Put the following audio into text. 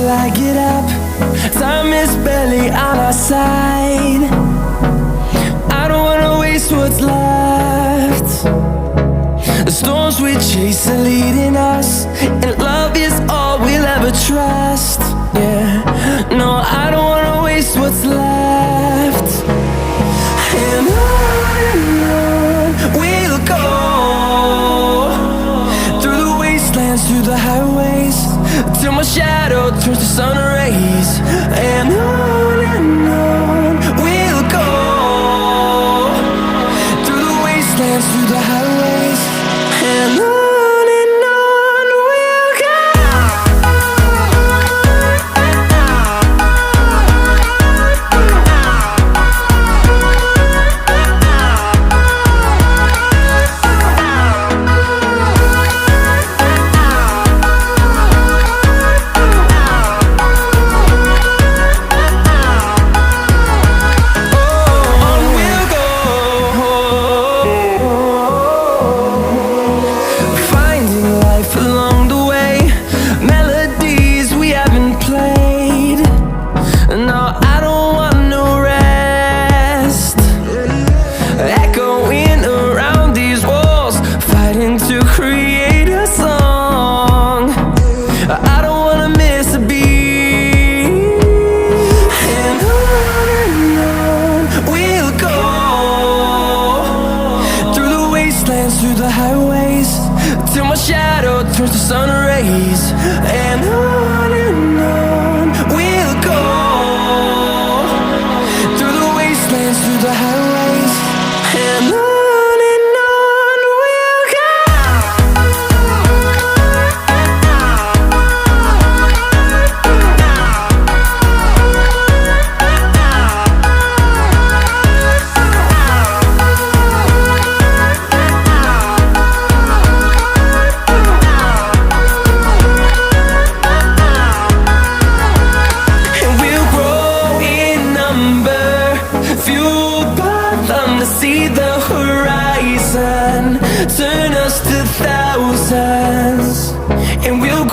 I get up. Time is barely on our side. I don't wanna waste what's left. The storms we chase are leading us, and love is all we'll ever trust. Yeah, no, I don't wanna waste what's left. And on we'll go, through the wastelands, through the highways, till my shadow turns to sun rays. And on we'll go, through the wastelands, through the highways, and on. To create a song, I don't wanna miss a beat. And on we'll go, through the wastelands, through the highways, till my shadow turns to sun rays. And on we'll go, through the wastelands, through the highways, and on. See the horizon turn us to thousands, and we'll